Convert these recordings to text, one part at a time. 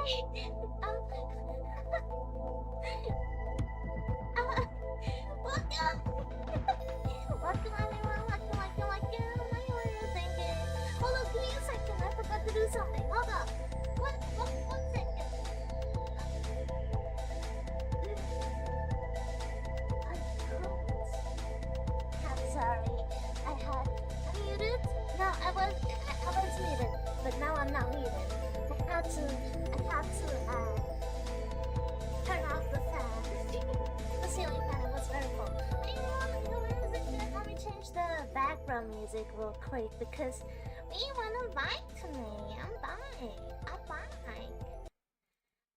Welcome everyone, welcome. I know what you're thinking. Hold on, give me a second. I forgot to do something. Hold on. One second. I'm sorry. I had muted. No, I was muted, but now I'm not muted. I had to turn off the fan. The ceiling fan was very cold. Let me change the background music real quick because we wanna vibe tonight.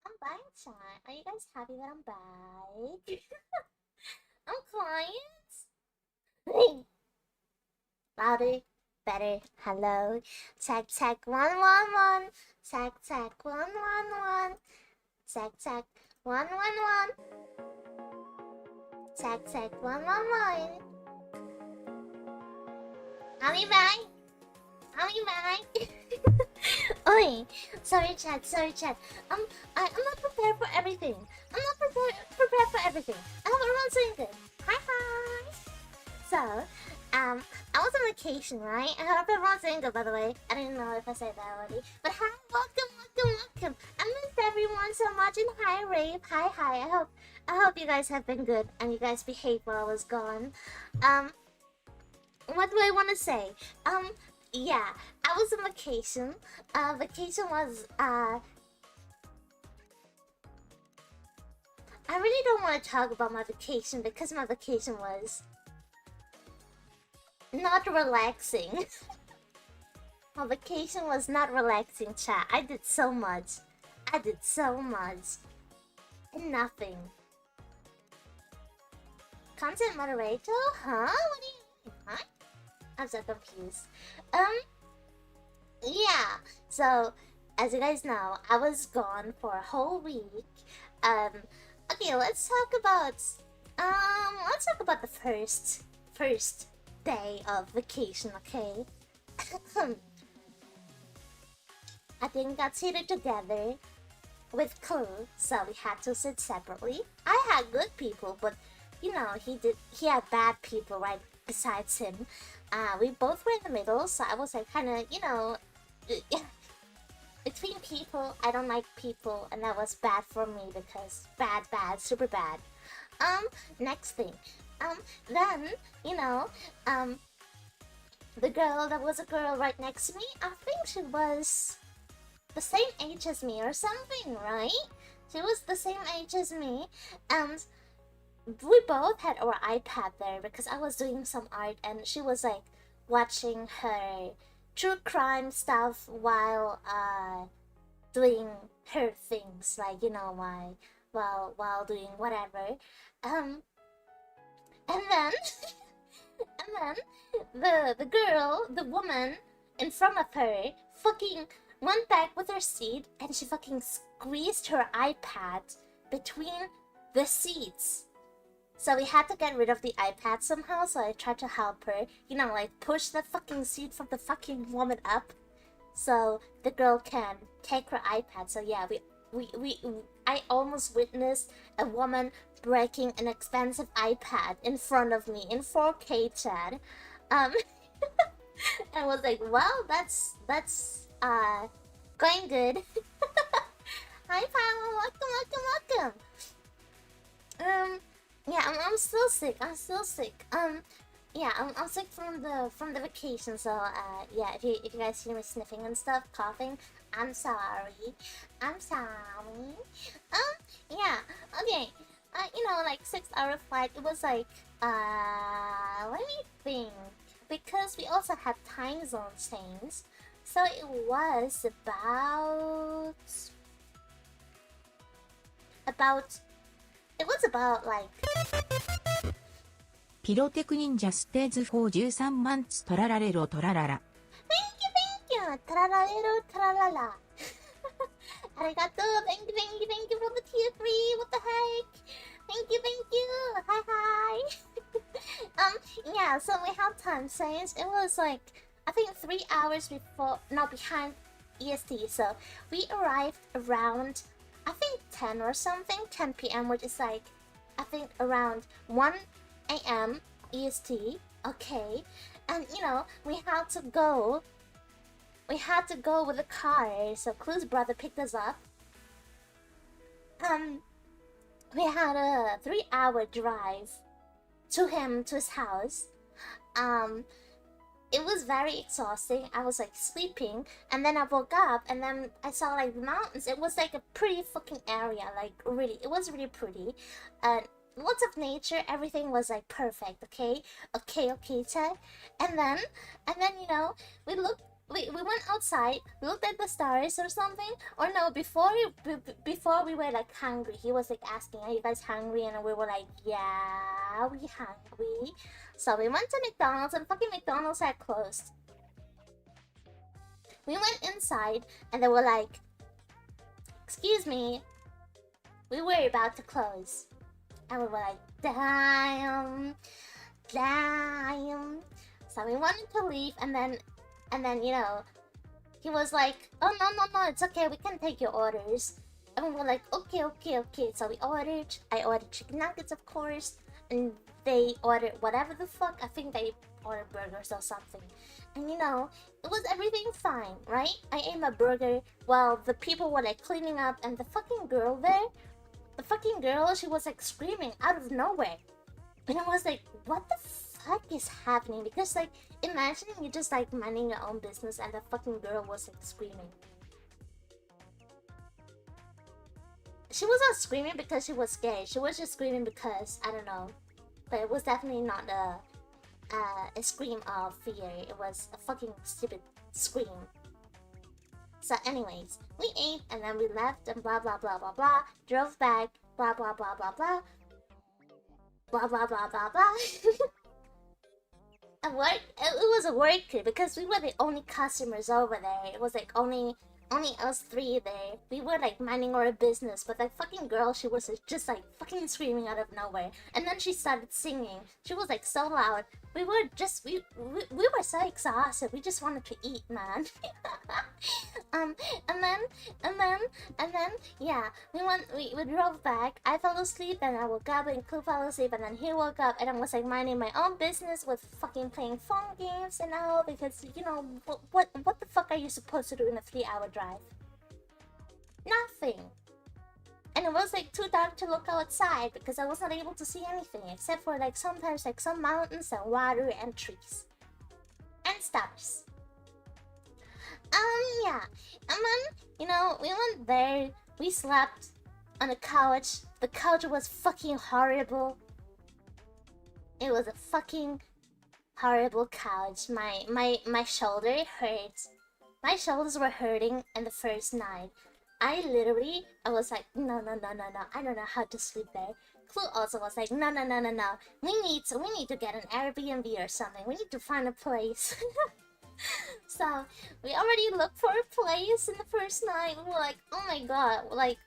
I'm buying chat. Are you guys happy that I'm back? I'm quiet. Louder, better. Hello. Check 111. Check 111. Check 111. Check 111. I'll be back. Oi, sorry chat. I'm not prepared for everything. I hope everyone's doing good. Hi. So, I was on vacation, right? I hope everyone's doing good, by the way. I didn't know if I said that already. But hi, welcome. I missed everyone so much. And hi, Rave. Hi. I hope you guys have been good and you guys behaved while I was gone. What do I want to say? Yeah, I was on vacation. Vacation was, I really don't want to talk about my vacation because my vacation was not relaxing. My vacation was not relaxing, chat. I did so much. And nothing. Content moderator? Huh? What do you mean? Huh? I'm so confused. Yeah. So, as you guys know, I was gone for a whole week. Okay, let's talk about the first day of vacation, okay? I think got seated together with Clue, so we had to sit separately. I had good people, but you know, he had bad people right besides him. We both were in the middle, so I was like kinda, you know, between people. I don't like people, and that was bad for me because bad, super bad. Next thing. Then, you know, the girl that was a girl right next to me, I think she was the same age as me or something, right? She was the same age as me, and we both had our iPad there because I was doing some art and she was like watching her true crime stuff while doing her things, like, you know, while doing whatever. And then the girl, the woman in front of her fucking went back with her seat and she fucking squeezed her iPad between the seats. So we had to get rid of the iPad somehow, so I tried to help her, you know, like push the fucking seat from the fucking woman up so the girl can take her iPad. So yeah, I almost witnessed a woman breaking an expensive iPad in front of me in 4K, chat. I was like, well, that's going good. Hi, Paolo, welcome. Yeah, I'm still sick. Yeah, I'm sick from the vacation. So yeah, if you guys hear me sniffing and stuff, coughing, I'm sorry. Yeah, okay. You know, like 6-hour flight. It was like let me think, because we also had time zone change, so it was about like ピロテク忍者ステーズ4 13万ツトララレロトラララ Thank you, tarararero, tararala. Arigato, thank you for the tier 3, what the heck? Thank you, hi. Yeah, so we had time change. It was like, I think 3 hours behind EST. So we arrived around, I think 10 or something, 10 p.m., which is like, I think around 1 a.m. EST. Okay, and you know we had to go with a car. So Clue's brother picked us up. We had a 3-hour drive to his house. It was very exhausting. I was like sleeping, and then I woke up, and then I saw like the mountains. It was like a pretty fucking area, like really, it was really pretty, and lots of nature. Everything was like perfect. Okay, Ted. And then you know we looked. We went outside, looked at the stars or something. Or no, before we were like hungry. He was like asking, "Are you guys hungry?" And we were like, "Yeah, we hungry." So we went to McDonald's, and fucking McDonald's had closed. We went inside, and they were like, "Excuse me, we were about to close." And we were like, damn. So we wanted to leave, and then you know, he was like, "Oh no, it's okay, we can take your orders." And we were like, okay. So I ordered chicken nuggets, of course, and they ordered whatever the fuck. I think they ordered burgers or something. And you know, it was everything fine, right? I ate my burger while the people were like cleaning up, and the fucking girl there, she was like screaming out of nowhere. And I was like, what the fuck is happening? Because like, imagine you just like minding your own business, and the fucking girl was like screaming. She wasn't screaming because she was scared. She was just screaming because, I don't know. But it was definitely not a scream of fear. It was a fucking stupid scream. So anyways, we ate, and then we left, and blah blah blah blah blah. Drove back, blah blah blah blah blah. Blah blah blah blah blah. It was a work because we were the only customers over there. It was like only us three there. We were like minding our business, but that fucking girl, she was just like fucking screaming out of nowhere. And then she started singing. She was like so loud. We were so exhausted. We just wanted to eat, man. And then yeah, we drove back. I fell asleep, and I woke up, and Clue fell asleep, and then he woke up, and I was like minding my own business with fucking playing phone games and all, because you know what the fuck are you supposed to do in a 3-hour drive? Nothing. And it was like too dark to look outside because I was not able to see anything except for like sometimes like some mountains and water and trees and stars. Yeah. And then, you know, we went there, we slept on a couch. The couch was fucking horrible. It was a fucking horrible couch. My shoulder hurts. My shoulders were hurting in the first night. I was like, no, I don't know how to sleep there. Clue also was like, no. We need to get an Airbnb or something. We need to find a place. So we already looked for a place in the first night. We were like, oh my god, like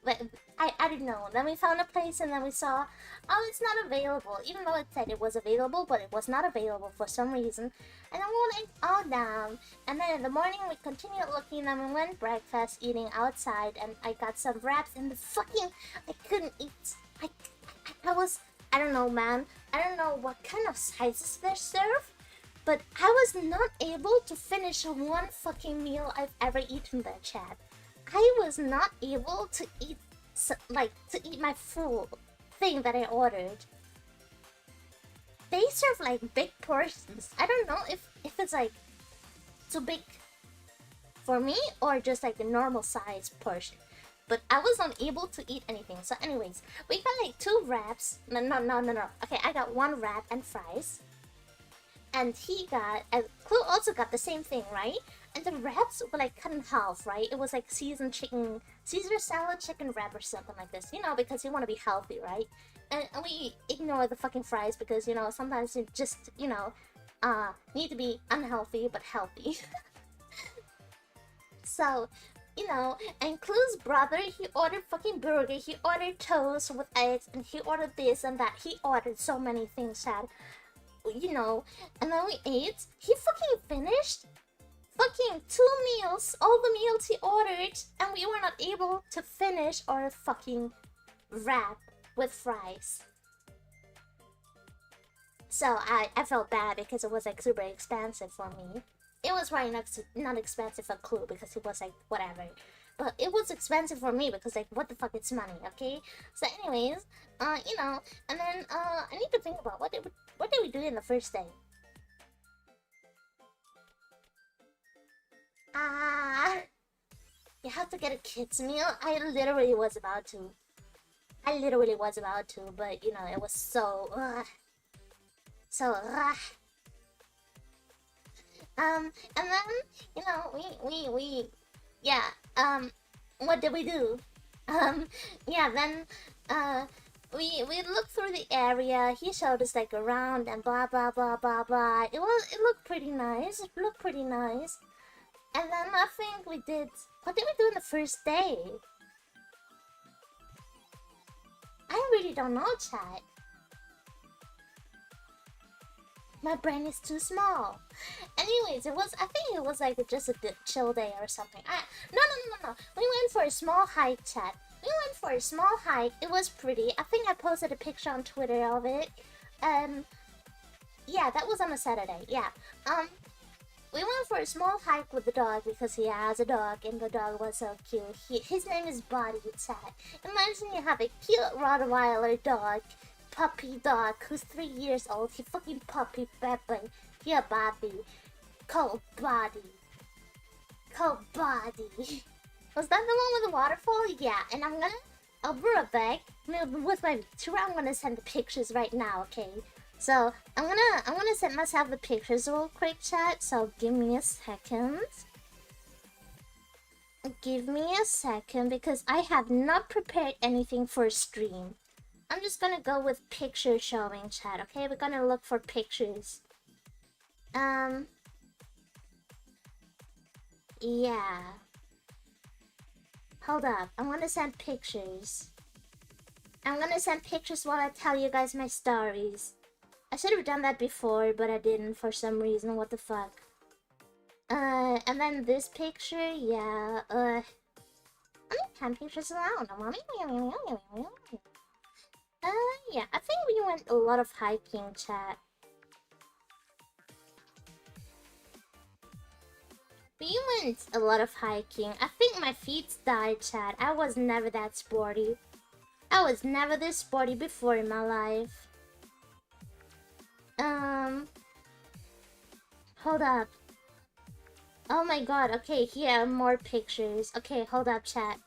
I don't know. Then we found a place, and then we saw, oh, it's not available. Even though it said it was available, but it was not available for some reason. And then we were like, oh damn. And then in the morning we continued looking, and we went breakfast eating outside, and I got some wraps, and the fucking I couldn't eat. I don't know, man. I don't know what kind of sizes they serve. But I was not able to finish one fucking meal I've ever eaten there, Chad. I was not able to eat, my full thing that I ordered. They serve like big portions. I don't know if it's like too big for me or just like a normal size portion. But I was not able to eat anything. So anyways, we got like 2 wraps. No. Okay, I got 1 wrap and fries. And Clue also got the same thing, right? And the wraps were like cut in half, right? It was like Caesar salad chicken wrap or something like this. You know, because you want to be healthy, right? And we ignore the fucking fries because, you know, sometimes you just, you know, need to be unhealthy but healthy. So, you know, and Clue's brother, he ordered fucking burger, he ordered toast with eggs, and he ordered this and that. He ordered so many things, Chad. You know, and then we ate. He fucking finished fucking 2 meals, all the meals he ordered, and we were not able to finish our fucking wrap with fries. So I felt bad because it was like super expensive for me. It was probably not expensive for Clue because it was like whatever. But it was expensive for me because like what the fuck, it's money, okay? So anyways, you know, and then I need to think about what did we do in the first day? You have to get a kid's meal? I literally was about to, but you know, it was so and then, you know, we yeah, what did we do? Yeah, then, we looked through the area. He showed us like around and blah blah blah blah blah. It looked pretty nice. And then I think we did. What did we do in the first day? I really don't know, chat. My brain is too small. Anyways, I think it was like just a chill day or something. No. We went for a small hike, chat. We went for a small hike. It was pretty. I think I posted a picture on Twitter of it. Yeah, that was on a Saturday. Yeah. We went for a small hike with the dog because he has a dog and the dog was so cute. His name is Buddy, chat. Imagine you have a cute Rottweiler dog, puppy dog who's 3 years old. He fucking puppy Pepe. He a Bobby. Called Body. Was that the one with the waterfall? Yeah, and I'll be right back with my tour. I'm gonna send the pictures right now, okay? So I'm gonna send myself the pictures real quick, chat. So give me a second. Because I have not prepared anything for stream. I'm just gonna go with picture showing, chat. Okay, we're gonna look for pictures. Yeah. Hold up. I'm gonna send pictures. I'm gonna send pictures while I tell you guys my stories. I should have done that before, but I didn't for some reason. What the fuck? And then this picture, yeah. I need 10 pictures around. Yeah. I think we went a lot of hiking, chat. We went a lot of hiking. I think my feet died, chat. I was never that sporty. I was never this sporty before in my life. Hold up. Oh my god, okay, here are more pictures. Okay, hold up, chat.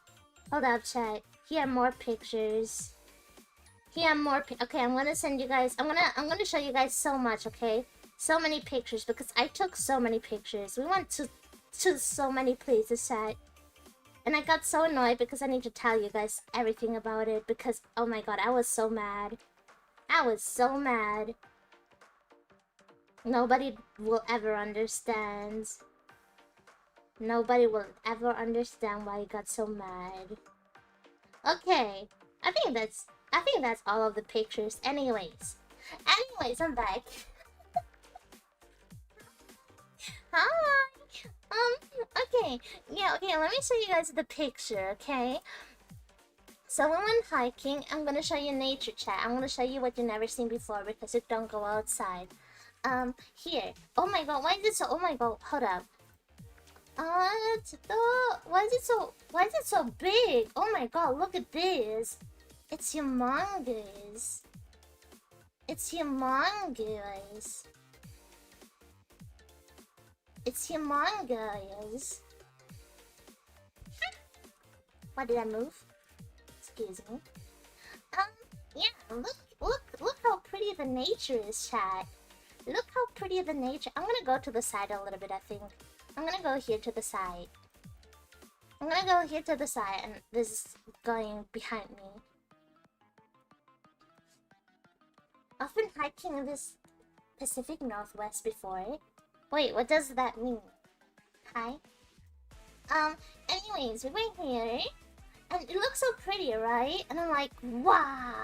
Here are more pictures. Okay, I'm gonna send you guys. I'm gonna show you guys so much, okay? So many pictures because I took so many pictures. We went to so many places, chat. And I got so annoyed because I need to tell you guys everything about it because oh my god, I was so mad. Nobody will ever understand. Nobody will ever understand why you got so mad. Okay, I think that's all of the pictures. Anyways, I'm back. Hi. Okay. Yeah. Okay. Let me show you guys the picture. Okay. So we went hiking. I'm gonna show you nature, chat. I'm gonna show you what you've never seen before because you don't go outside. Here. Oh my god, why is it so... Oh my god, hold up. Why is it so big? Oh my god, look at this. It's humongous. Why did I move? Excuse me. Yeah, look how pretty the nature is, chat. Look how pretty the nature. I'm gonna go to the side a little bit, I think. I'm gonna go here to the side. And this is going behind me. I've been hiking in this Pacific Northwest before. Wait, what does that mean? Hi? Anyways, we went here. And it looks so pretty, right? And I'm like, wow!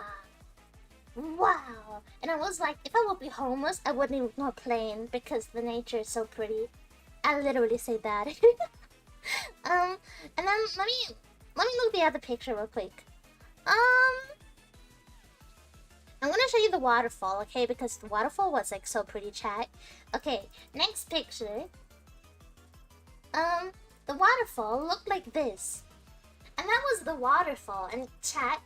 And I was like, if I would be homeless, I wouldn't even go plane because the nature is so pretty. I literally say that. And then let me look the other picture real quick. I'm gonna show you the waterfall, okay? Because the waterfall was like so pretty, chat. Okay, next picture. The waterfall looked like this. And that was the waterfall. And chat.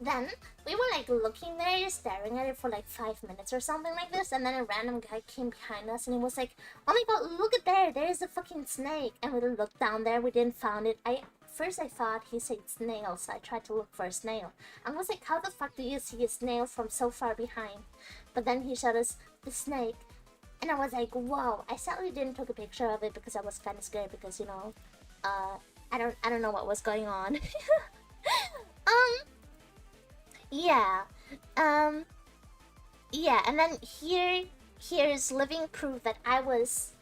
Then we were like looking there, staring at it for like 5 minutes or something like this. And then a random guy came behind us and he was like, "Oh my god, look at there! There's a fucking snake!" And we looked down there, we didn't find it. First I thought he said snail, so I tried to look for a snail. I was like, how the fuck do you see a snail from so far behind? But then he showed us the snake. And I was like, whoa. I sadly didn't take a picture of it because I was kind of scared because, you know, I don't know what was going on. Yeah. Yeah, and then here's living proof that I was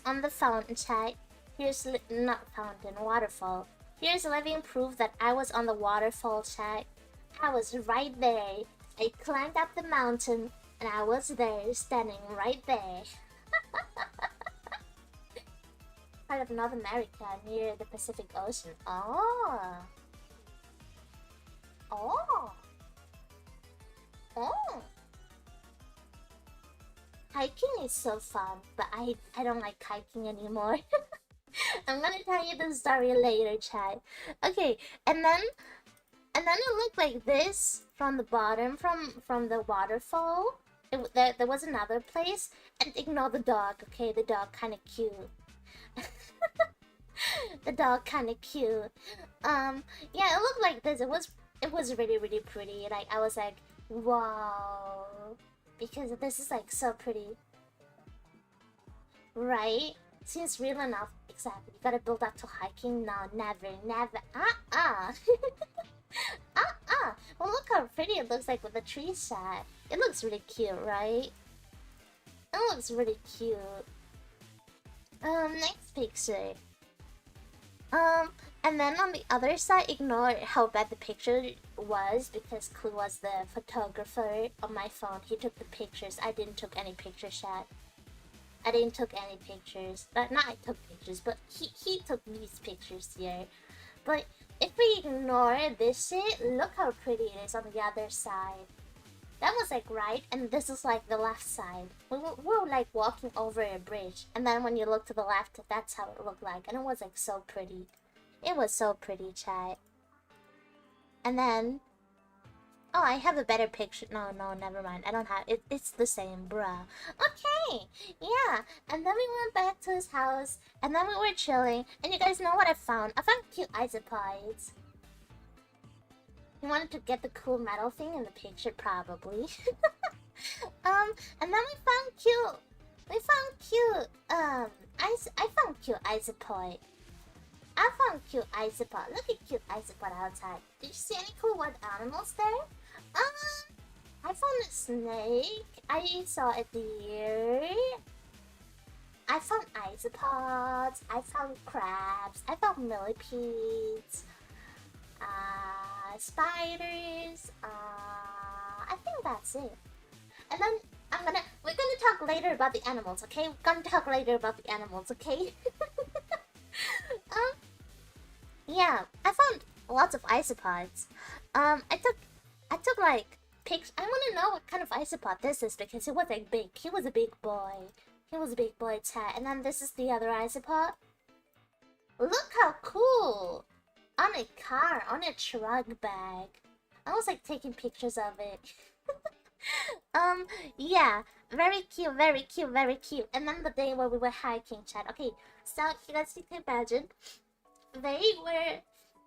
on the fountain, chat. Here's not fountain, waterfall. Here's living proof that I was on the waterfall, chat. I was right there. I climbed up the mountain and I was there, standing right there. Part of North America, near the Pacific Ocean. Oh. Hiking is so fun, but I don't like hiking anymore. I'm gonna tell you the story later, chat. Okay, and then it looked like this from the bottom, from the waterfall. There was another place, and ignore the dog. Okay, the dog kind of cute. The dog kind of cute. Yeah, it looked like this. It was really really pretty. Like I was like, wow, because this is like so pretty, right? Seems real enough. Exactly. You gotta build up to hiking. No, never. Well, look how pretty it looks like with the tree shot. It looks really cute, right? It looks really cute. Next picture. And then on the other side, ignore how bad the picture was because Clue was the photographer on my phone. He took the pictures. I didn't took any picture shot. I didn't took any pictures. Not I took pictures, but he took these pictures here. But if we ignore this shit, look how pretty it is on the other side. That was like right, and this is like the left side. We were like walking over a bridge, and then when you look to the left, that's how it looked like, and it was like so pretty. It was so pretty, chat. And then, oh, I have a better picture. No, never mind. I don't have it. It's the same, bruh. Okay, yeah. And then we went back to his house, and then we were chilling. And you guys know what I found? I found cute isopods. He wanted to get the cool metal thing in the picture, probably. And then we found cute isopod. I found cute isopod. Look at cute isopod outside. Did you see any cool wild animals there? I found a snake. I saw a deer. I found isopods. I found crabs. I found millipedes. Spiders. I think that's it. And then we're gonna talk later about the animals, okay? We're gonna talk later about the animals, okay? Yeah, I found lots of isopods. I took like pics. I want to know what kind of isopod this is because he was like big. He was a big boy. He was a big boy, chat. And then this is the other isopod. Look how cool! On a car, on a truck bag. I was like taking pictures of it. Yeah, very cute, very cute, very cute. And then the day where we were hiking, chat. Okay, so you guys can imagine.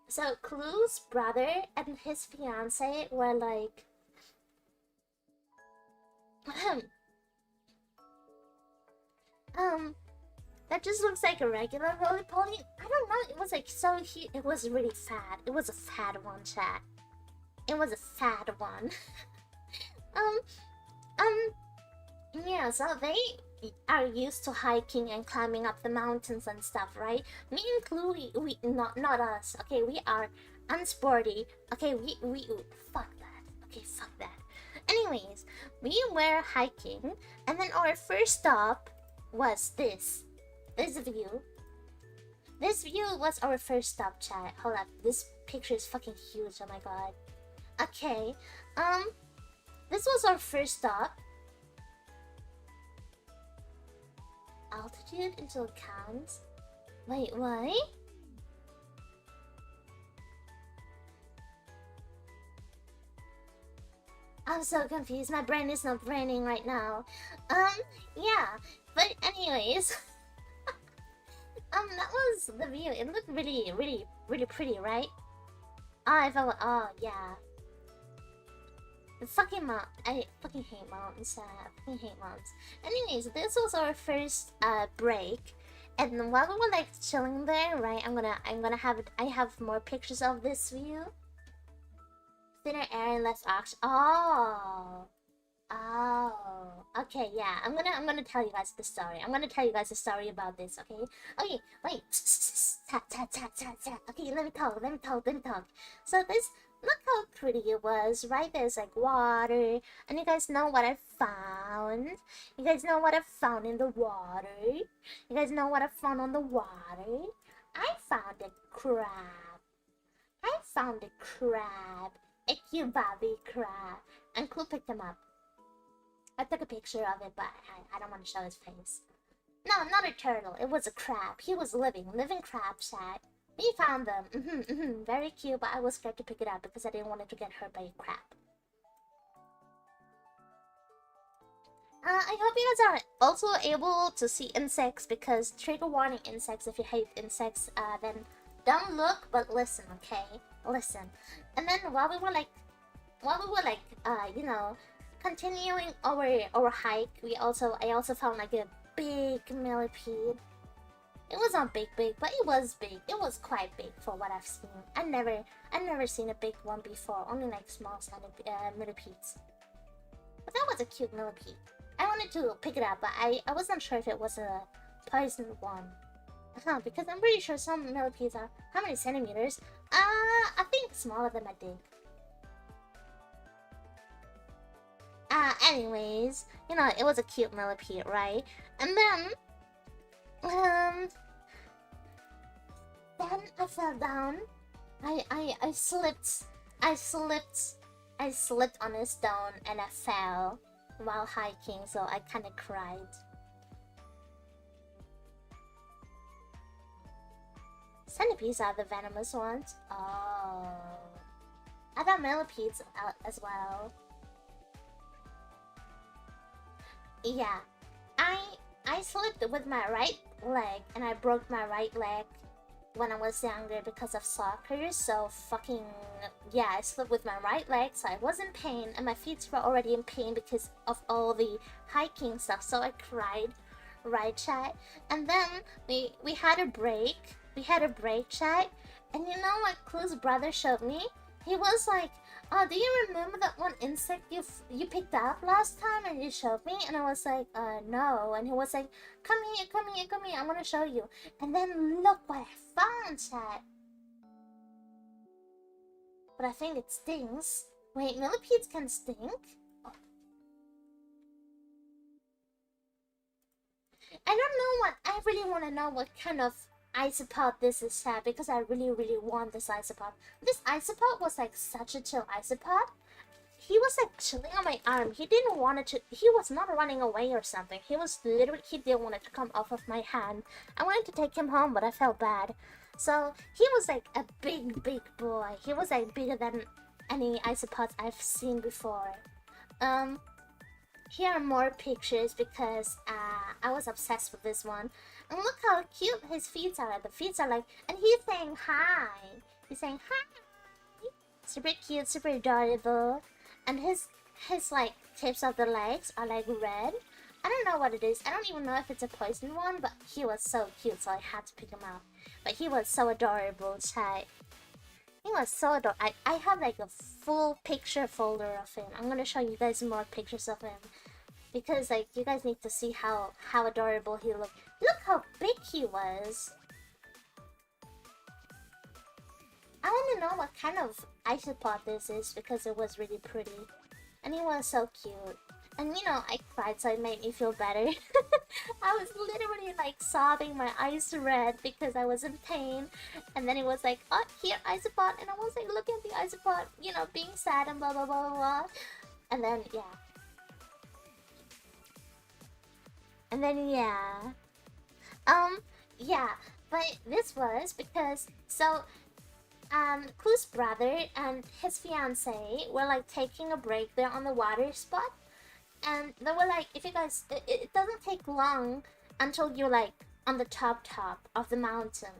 So Clue's brother and his fiance were like, that just looks like a regular roly poly. I don't know. It was like so huge. It was really fat. It was a fat one, chat. It was a fat one. Yeah. So they are used to hiking and climbing up the mountains and stuff, right? Me and Clue, we not us. Okay, we are unsporty. Okay, we fuck that. Okay, fuck that. Anyways, we were hiking, and then our first stop was this view. This view was our first stop, chat. Hold up, this picture is fucking huge. Oh my god. Okay, this was our first stop. Altitude into account. Wait, what? I'm so confused. My brain is not braining right now. Yeah. But anyways, that was the view. It looked really, really, really pretty, right? Oh, yeah. The fucking mount. I fucking hate mountains. I fucking hate mountains. Anyways, this was our first break, and while we were like chilling there, right? I have more pictures of this view. Thinner air and less oxygen. Oh. Okay, yeah. I'm gonna tell you guys the story. I'm gonna tell you guys the story about this, okay? Okay, wait. Tap, tap, tap, tap, tap. Okay, let me talk. So this, look how pretty it was, right? There's like water, and you guys know what I found? You guys know what I found in the water? You guys know what I found on the water? I found a crab. A cute baby crab. And Clue picked him up. I took a picture of it, but I don't want to show his face. No, not a turtle. It was a crab. He was living crab, chat. We found them. Very cute, but I was scared to pick it up because I didn't want it to get hurt by a crab. I hope you guys are also able to see insects, because trigger warning insects. If you hate insects, then don't look, but listen, okay? Listen. And then while we were like, you know, continuing our hike, I also found like a big millipede. It wasn't big, but it was big. It was quite big for what I've seen. I've never seen a big one before. Only like small millipedes. But that was a cute millipede. I wanted to pick it up, but I wasn't sure if it was a poisoned one. Because I'm pretty sure some millipedes are how many centimeters? I think smaller than my dick. Anyways, you know, it was a cute millipede, right? And then I fell down. I slipped on a stone and I fell while hiking, so I kind of cried. Centipedes are the venomous ones. Oh, I thought millipedes as well. Yeah, I slipped with my right leg and I broke my right leg when I was younger because of soccer. So fucking yeah, I slipped with my right leg, so I was in pain, and my feet were already in pain because of all the hiking stuff. So I cried, right, chat? And then we had a break. Chat. And you know what Clue's brother showed me? He was like, "Oh, do you remember that one insect you picked up last time and you showed me?" And I was like, no." And he was like, come here, I'm gonna show you." And then look what I found, chat. But I think it stings. Wait, millipedes can stink? Oh. I don't know what... I really want to know what kind of isopod this is, chat, because I really want this isopod. This isopod was like such a chill isopod. He was like chilling on my arm. He didn't want it to... He was not running away or something. He was literally... He didn't want it to come off of my hand. I wanted to take him home, but I felt bad. So he was like a big boy. He was like bigger than any isopods I've seen before. Here are more pictures because I was obsessed with this one. And look how cute his feet are. The feet are like... And he's saying hi. He's saying hi. Super cute, super adorable. And his like tips of the legs are like red. I don't know what it is. I don't even know if it's a poison one, but he was so cute, so I had to pick him up. But he was so adorable, chat. He was so adorable. I have like a full picture folder of him. I'm gonna show you guys more pictures of him, because like you guys need to see how adorable he looked. Look how big he was. I want to know what kind of isopod this is because it was really pretty. and he was so cute. And you know, I cried, so it made me feel better. I was literally like sobbing, my eyes red because I was in pain. And then it was like, oh, here, Isopod. And I was like, look at the Isopod, you know, being sad and blah blah blah blah blah. And then, yeah. And then, yeah. Yeah. But this was because, so, Clu's brother and his fiance were like taking a break there on the water spot. And they were like, if you guys, it doesn't take long until you're like on the top of the mountain.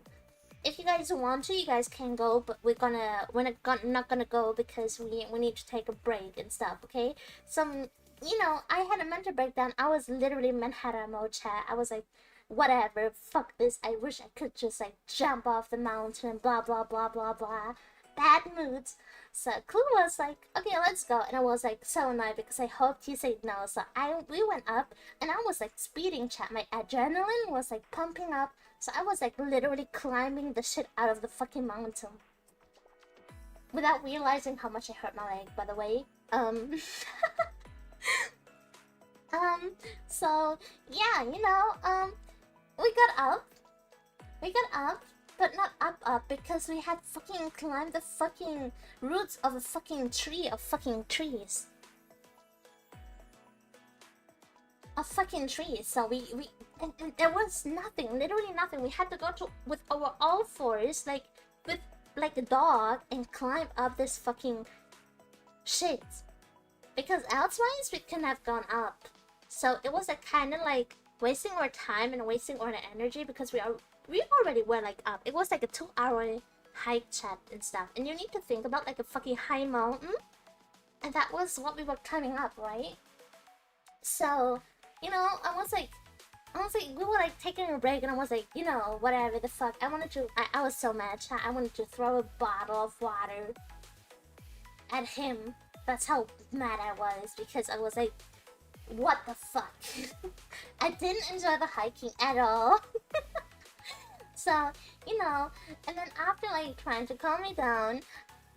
If you guys want to, you guys can go, but we're not gonna go because we need to take a break and stuff, okay? So, you know, I had a mental breakdown. I was literally Manhattan mode chat. I was like, whatever, fuck this. I wish I could just like jump off the mountain and blah blah blah blah blah. Bad moods. So Clue was like, okay, let's go. And I was like so annoyed because I hoped he said no. So we went up and I was like speeding chat. My adrenaline was like pumping up. So I was like literally climbing the shit out of the fucking mountain. Without realizing how much I hurt my leg, by the way. So yeah, you know, we got up. But not up because we had fucking climbed the fucking roots of a fucking tree of fucking trees. Of fucking trees. So and there was nothing, literally nothing. We had to go to with our all fours, like with like a dog, and climb up this fucking shit. Because elsewise we couldn't have gone up. So it was a kind of like wasting our time and wasting our energy because we already were like up. It was like a 2-hour hike chat and stuff. And you need to think about like a fucking high mountain. And that was what we were climbing up, right? So, you know, I was like, we were like taking a break and I was like, you know, whatever the fuck. I was so mad, chat. I wanted to throw a bottle of water at him. That's how mad I was because I was like, what the fuck? I didn't enjoy the hiking at all. So, you know, and then after like trying to calm me down,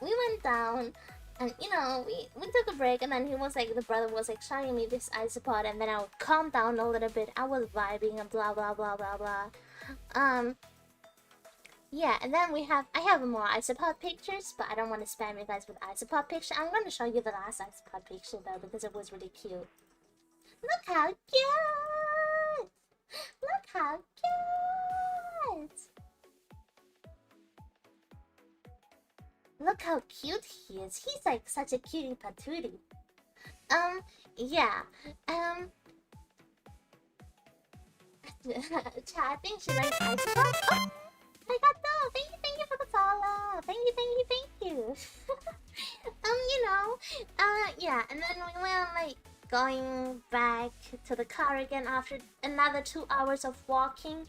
we went down and you know, we took a break and then he was like, the brother was like showing me this isopod and then I would calm down a little bit. I was vibing and blah blah blah blah blah. Yeah, and then I have more isopod pictures, but I don't want to spam you guys with isopod picture. I'm gonna show you the last isopod picture though because it was really cute. Look how cute! Look how cute! Look how cute he is. He's like such a cutie patootie. Yeah. Chat, I think she likes ice cream. Oh! I got that! Thank you for the follow! Thank you. You know, yeah, and then we went like going back to the car again after another 2 hours of walking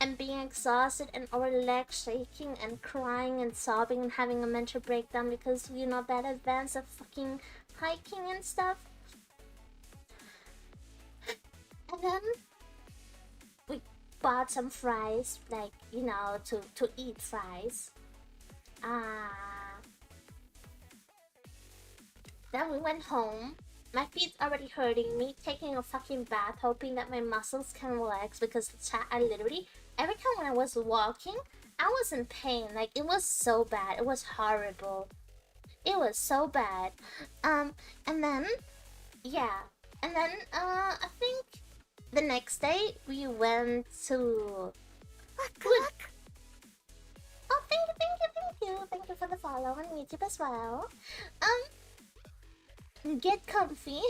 and being exhausted and our legs shaking and crying and sobbing and having a mental breakdown because we're not that advanced of fucking hiking and stuff. And then we bought some fries, like, you know, to eat fries. Then we went home. My feet's already hurting me, taking a fucking bath, hoping that my muscles can relax because I literally, every time when I was walking, I was in pain. Like, it was so bad. It was horrible. It was so bad. And then, yeah. And then, I think the next day we went to... Look. Oh, thank you. Thank you for the follow on YouTube as well. Get comfy.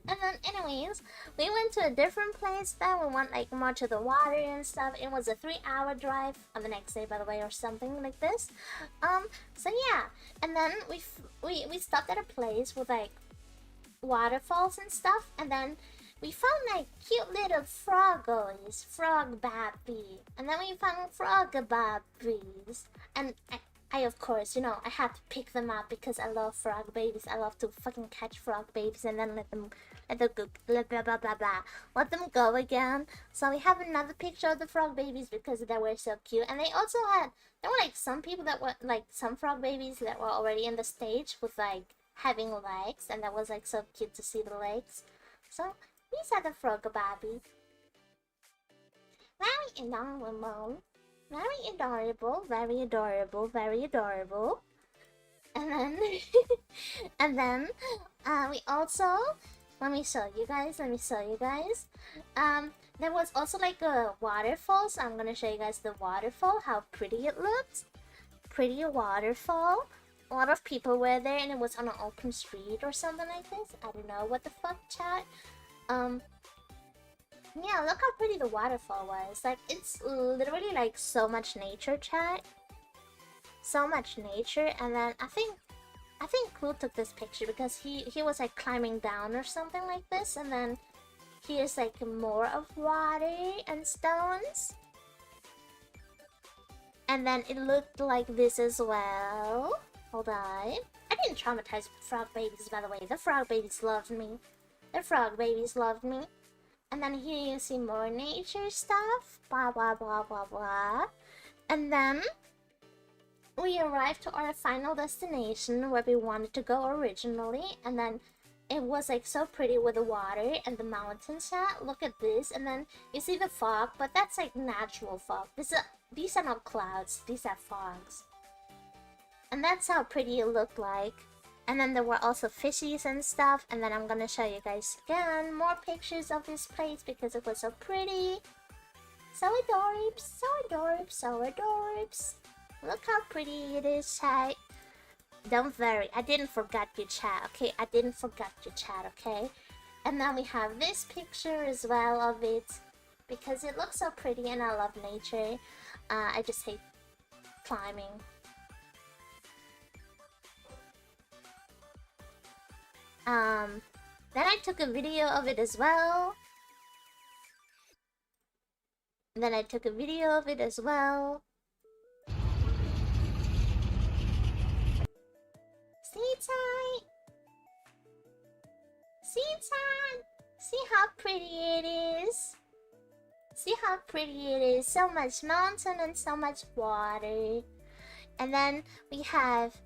And then anyways, we went to a different place then. We went like more to the water and stuff. It was a 3-hour drive on the next day, by the way, or something like this. So yeah, and then we stopped at a place with like waterfalls and stuff, and then we found like cute little froggies, frog baby, and then we found frog babies, and I of course, you know, I had to pick them up because I love frog babies. I love to fucking catch frog babies and then let them go, blah blah blah blah blah. Let them go again. So we have another picture of the frog babies because they were so cute. And they were like some people that were like some frog babies that were already in the stage with like having legs, and that was like so cute to see the legs. So these are the frog baby. Very adorable. Very adorable, very adorable, very adorable. And then and then we also, let me show you guys. There was also like a waterfall, so I'm gonna show you guys the waterfall, how pretty it looked. Pretty waterfall. A lot of people were there, and it was on an open street or something like this. I don't know what the fuck, chat. Yeah, look how pretty the waterfall was. Like, it's literally like so much nature, chat. So much nature. And then I think Clue took this picture because he was like climbing down or something like this, and then here's like more of water and stones. And then it looked like this as well. Hold on. I didn't traumatize frog babies, by the way. The frog babies loved me. The frog babies loved me. And then here you see more nature stuff. Blah, blah, blah, blah, blah. And then we arrived to our final destination where we wanted to go originally. And then it was like so pretty with the water and the mountains. Look at this. And then you see the fog, but that's like natural fog. These are not clouds. These are fogs. And that's how pretty it looked like. And then there were also fishies and stuff. And then I'm gonna show you guys again more pictures of this place because it was so pretty. So adorbs, so adorbs, so adorbs. Look how pretty it is, chat. Don't worry, I didn't forget you, chat, okay? I didn't forget you, chat, okay? And then we have this picture as well of it because it looks so pretty and I love nature. I just hate climbing. Then I took a video of it as well. See-chan! See-chan! See how pretty it is? See how pretty it is? So much mountain and so much water. And then we have...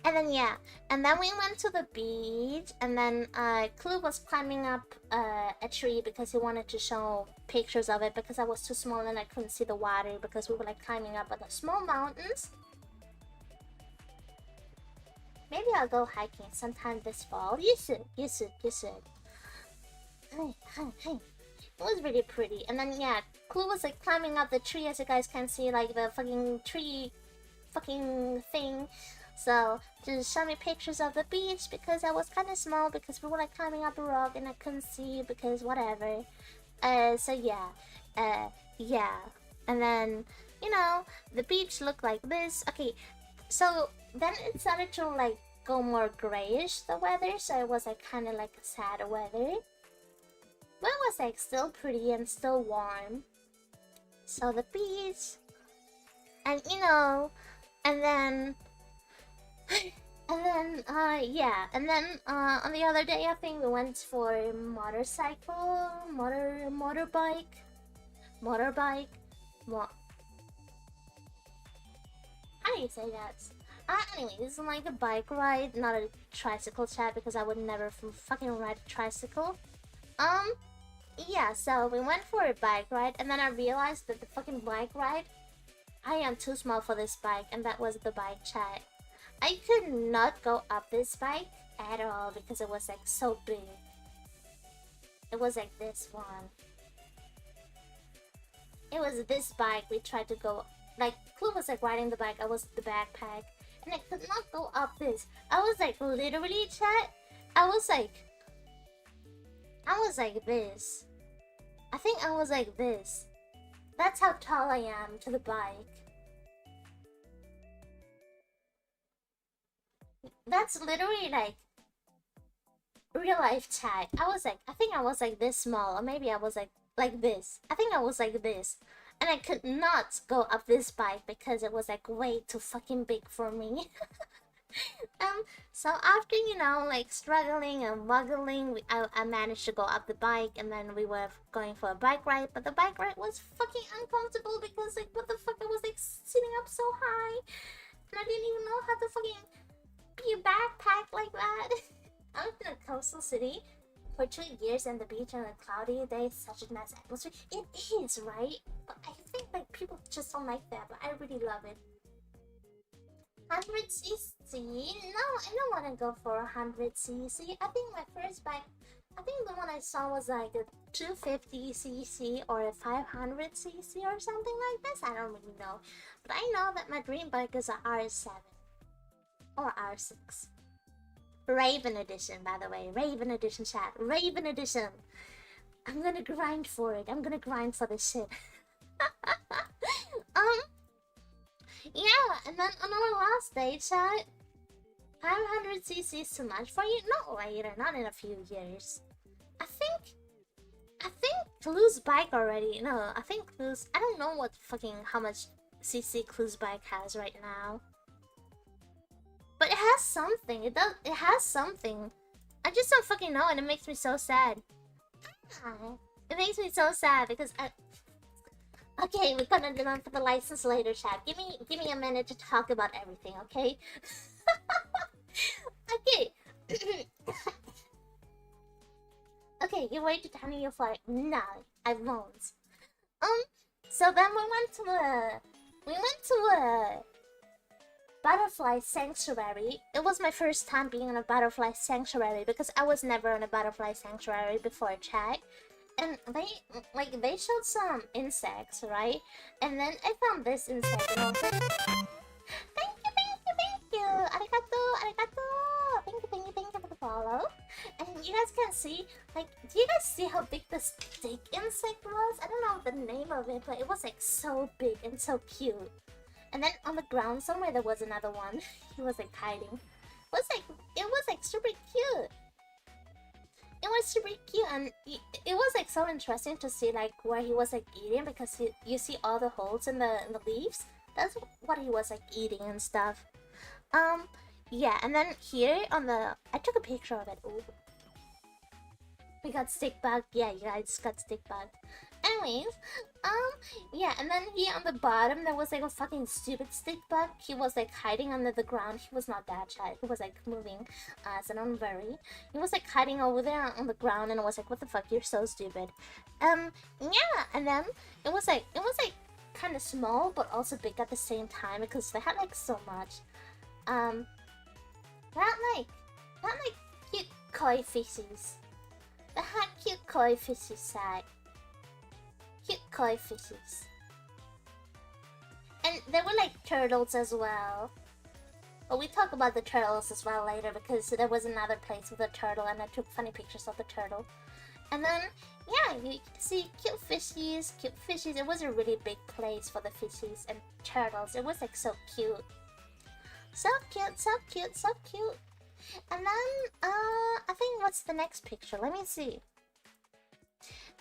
And then yeah, and then we went to the beach, and then Clue was climbing up a tree because he wanted to show pictures of it because I was too small and I couldn't see the water because we were like climbing up on the small mountains. Maybe I'll go hiking sometime this fall. You should. Hey. It was really pretty. And then yeah, Clue was like climbing up the tree, as you guys can see, like the fucking tree fucking thing. So just show me pictures of the beach because I was kind of small because we were like climbing up a rock and I couldn't see because whatever. So yeah, yeah. And then you know the beach looked like this. Okay, so then it started to like go more grayish, the weather, so it was like kind of like sad weather. But it was like still pretty and still warm. So the beach, and you know, and then yeah, and then on the other day I think we went for motorbike. How do you say that? Anyway, this is like a bike ride, not a tricycle, chat, because I would never fucking ride a tricycle. Yeah, so we went for a bike ride, and then I realized that the fucking bike ride, I am too small for this bike, and that was the bike, chat. I could not go up this bike at all because it was like so big. It was like this one. It was this bike we tried to go, like Clue was like riding the bike, I was the backpack, and I could not go up this. I was like literally, chat, I was like this. I think I was like this. That's how tall I am to the bike. That's literally like real life, chat. I think I was like this small, or maybe I was like this. I think I was like this. And I could not go up this bike because it was like way too fucking big for me. So after, you know, like struggling and muggling, I managed to go up the bike, and then we were going for a bike ride, but the bike ride was fucking uncomfortable because like what the fuck, I was like sitting up so high and I didn't even know how to fucking be a backpack like that. coastal city for 2 years and the beach on a cloudy day is such a nice atmosphere. It is, right? But I think like people just don't like that, but I really love it. 100cc? No, I don't want to go for 100cc. I think my first bike, I think the one I saw was like a 250cc or a 500cc or something like this. I don't really know. But I know that my dream bike is a R7 or R6. Raven edition, by the way. Raven edition, chat. Raven edition. I'm gonna grind for it. I'm gonna grind for this shit. Yeah, and then on our last day, chat, 500cc is too much for you? Not later, not in a few years. I think Clue's bike already. No, I think Clue's. I don't know how much cc Clue's bike has right now. But it has something. It has something. I just don't fucking know, and it makes me so sad. It makes me so sad because okay, we're gonna demand for the license later, chat. Give me a minute to talk about everything, okay? Okay. Okay, you wait to tell me your flight. No, I won't. So then we went to a butterfly sanctuary. It was my first time being in a butterfly sanctuary because I was never in a butterfly sanctuary before, chat. And they showed some insects, right? And then I found this insect and I was like, thank you. Arigato. Thank you for the follow. And you guys can see, like, do you guys see how big the stick insect was? I don't know the name of it, but it was like so big and so cute. And then on the ground somewhere there was another one. He was like hiding. It was like super cute. It was super cute, and it was like so interesting to see like where he was like eating, because you see all the holes in the leaves. That's what he was like eating and stuff. Yeah, and then here on the, I took a picture of it. Ooh. We got stick bug. Yeah, you guys got stick bug. Anyways, yeah, and then here on the bottom there was like a fucking stupid stick bug. He was like hiding under the ground. He was not that shy. He was like moving, so don't worry. He was like hiding over there on the ground, and I was like, what the fuck? You're so stupid. Yeah, and then it was like kind of small but also big at the same time because they had like so much. Not like cute koi fishies. They had cute koi fishies side. Cute koi fishies. And there were like turtles as well. But we talk about the turtles as well later because there was another place with a turtle and I took funny pictures of the turtle. And then, yeah, you can see cute fishies. It was a really big place for the fishies and turtles. It was like so cute. So cute. And then, I think what's the next picture? Let me see.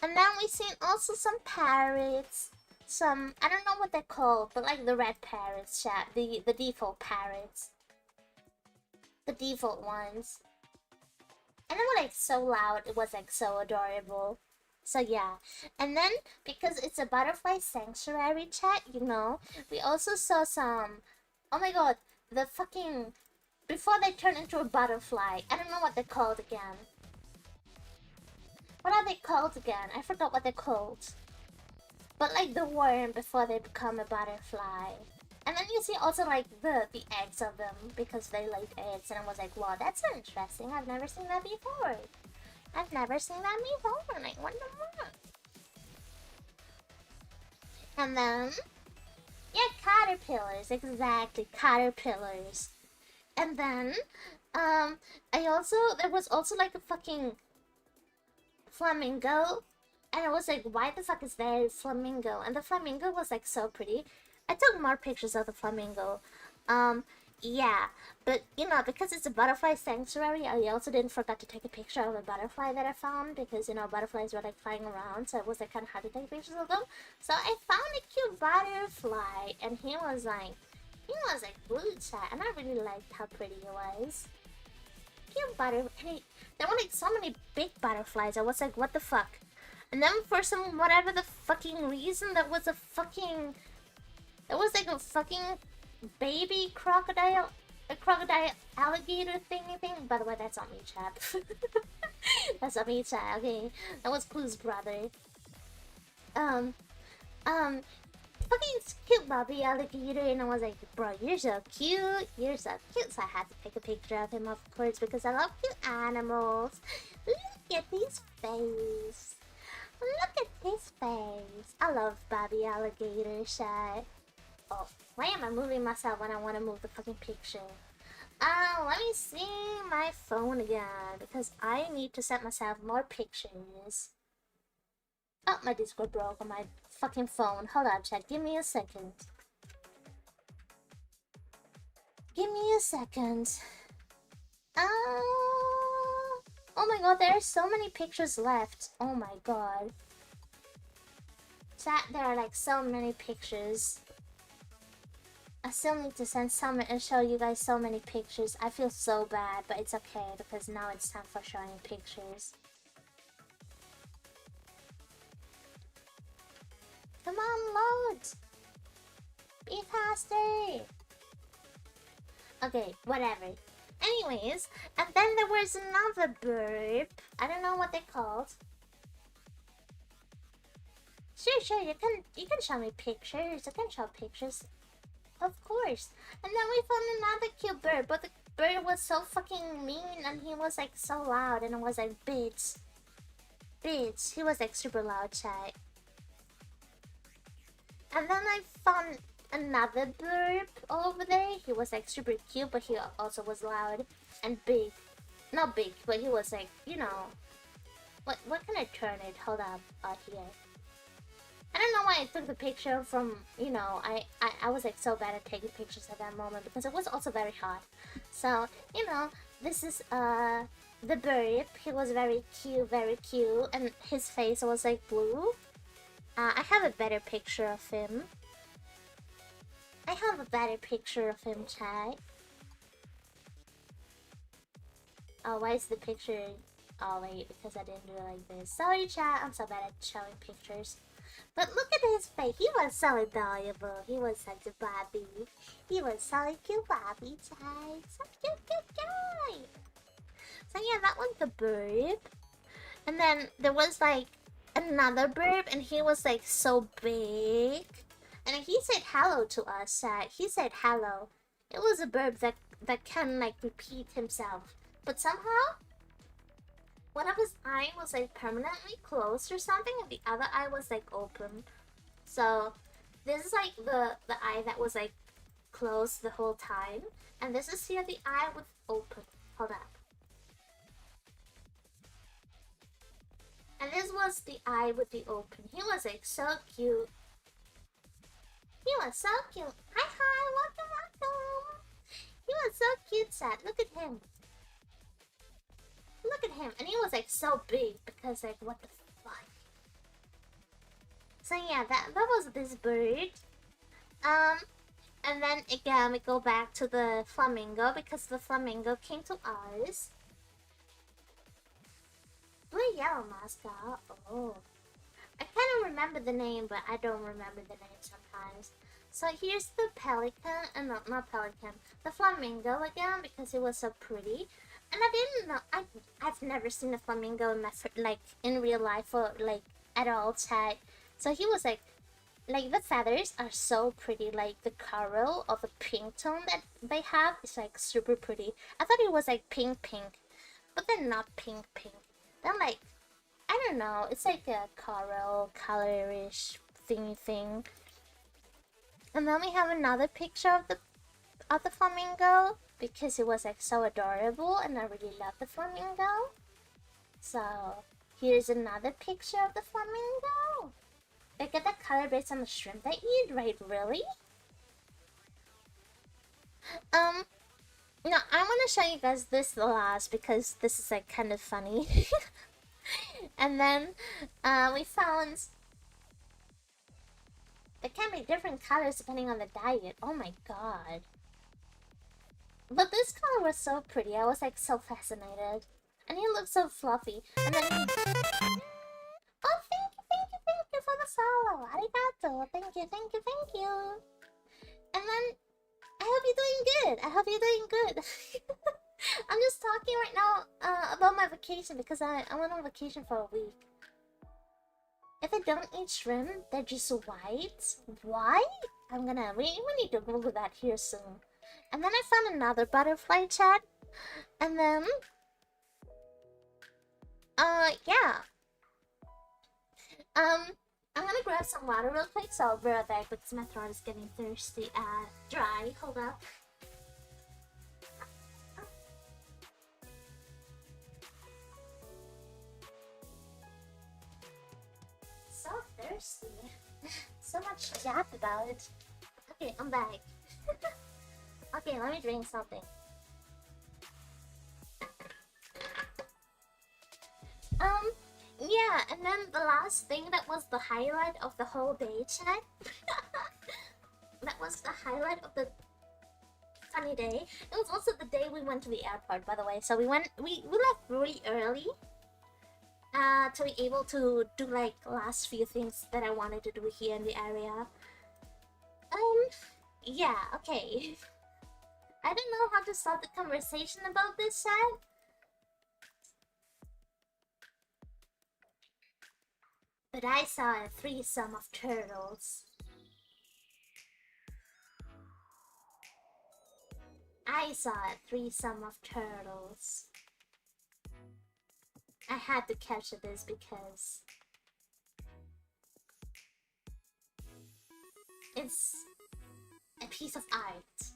And then we seen also some parrots. Some, I don't know what they're called, but like the red parrots, chat. The default parrots. The default ones. And they were like so loud, it was like so adorable. So yeah. And then, because it's a butterfly sanctuary, chat, you know, we also saw some, oh my god, the fucking, before they turn into a butterfly. I don't know what they're called again. What are they called again? I forgot what they're called. But like the worm before they become a butterfly. And then you see also like the eggs of them because they laid eggs, and I was like, wow, that's so interesting. I've never seen that before. And I wonder more. And then, yeah, caterpillars, exactly, caterpillars. And then, there was also like a fucking flamingo. And I was like, why the fuck is there a flamingo? And the flamingo was like so pretty. I took more pictures of the flamingo. Yeah. But, you know, because it's a butterfly sanctuary, I also didn't forget to take a picture of a butterfly that I found. Because, you know, butterflies were like flying around. So it was like kind of hard to take pictures of them. So I found a cute butterfly. And he was like blue chat. And I really liked how pretty he was. Cute butterfly. There were like so many big butterflies. I was like, what the fuck? And then for some whatever the fucking reason, there was like a fucking baby crocodile. a crocodile alligator thingy thing. By the way, that's on me, chat. That's on me, chat. Okay, that was Clue's brother. Um, fucking cute Bobby alligator, and I was like, bro, you're so cute. You're so cute. So I had to take a picture of him, of course, because I love cute animals. Look at his face. Look at his face. I love Bobby alligator, chat. Oh, why am I moving myself when I want to move the fucking picture? Let me see my phone again, because I need to send myself more pictures. Oh, my Discord broke on my fucking phone. Hold up, chat. Give me a second. Give me a second. Oh my god, there are so many pictures left. Oh my god. Chat, there are like so many pictures. I still need to send some and show you guys so many pictures. I feel so bad, but it's okay because now it's time for showing pictures. Come on, load! Be faster! Okay, whatever. Anyways, and then there was another burp. I don't know what they're called. Sure, you can show me pictures. I can show pictures. Of course. And then we found another cute bird, but the bird was so fucking mean and he was like so loud and I was like, bitch. Bitch. He was like super loud, chat. And then I found another bird over there. He was like super cute, but he also was loud and big. Not big, but he was like, you know. What can I turn it? Hold up, here. I don't know why I took the picture from, you know, I was like so bad at taking pictures at that moment because it was also very hot. So, you know, this is the bird. He was very cute, and his face was like blue. I have a better picture of him. Chat. Oh, why is the picture... Oh, wait, because I didn't do it like this. Sorry, chat, I'm so bad at showing pictures. But look at his face. He was so adorable. He was such a Bobby. He was so cute, Bobby, chat. So cute guy. So yeah, that one's the bird. And then there was like another bird, and he was like so big. And he said hello to us, chat. He said hello. It was a bird that can like repeat himself. But somehow, one of his eye was like permanently closed or something, and the other eye was like open. So this is like the eye that was like closed the whole time, and this is here the eye with open. Hold up. And this was the eye with the open. He was like so cute. He was so cute. Hi, welcome. He was so cute, sad. Look at him. Look at him. And he was like so big because like what the fuck. So yeah, that was this bird. And then again we go back to the flamingo because the flamingo came to us. Blue yellow mascot. Oh. I kind of remember the name, but I don't remember the name sometimes. So here's the pelican, and not pelican, the flamingo again because it was so pretty. And I didn't know, I've never seen a flamingo in in real life or like at all, chat. So he was like the feathers are so pretty, like the coral or the pink tone that they have is like super pretty. I thought it was like pink, but they're not pink. They're like, I don't know, it's like a coral colorish thing. And then we have another picture of the flamingo because it was like so adorable and I really love the flamingo. So here's another picture of the flamingo. They get the color based on the shrimp they eat, right? Really? No, I want to show you guys this the last because this is like kind of funny. And then we found there can be different colors depending on the diet. Oh my god. But this color was so pretty. I was like so fascinated. And he looked so fluffy. And then he... Oh, thank you for the follow. Arigato. Thank you. And then I hope you're doing good. I hope you're doing good. I'm just talking right now about my vacation because I went on vacation for a week. If I don't eat shrimp, they're just white. Why? We need to Google that here soon. And then I found another butterfly chat. And then yeah. I'm gonna grab some water real quick, so I'll be right back because my throat is getting thirsty, dry. Hold up. So thirsty. So much yap about it. Okay, I'm back. Okay, let me drink something. Yeah, and then the last thing that was the highlight of the whole day, chat. That was the highlight of the funny day. It was also the day we went to the airport, by the way. So we left really early. To be able to do like last few things that I wanted to do here in the area. Yeah, okay. I don't know how to start the conversation about this, chat. But I saw a threesome of turtles. I saw a threesome of turtles. I had to capture this because it's a piece of art.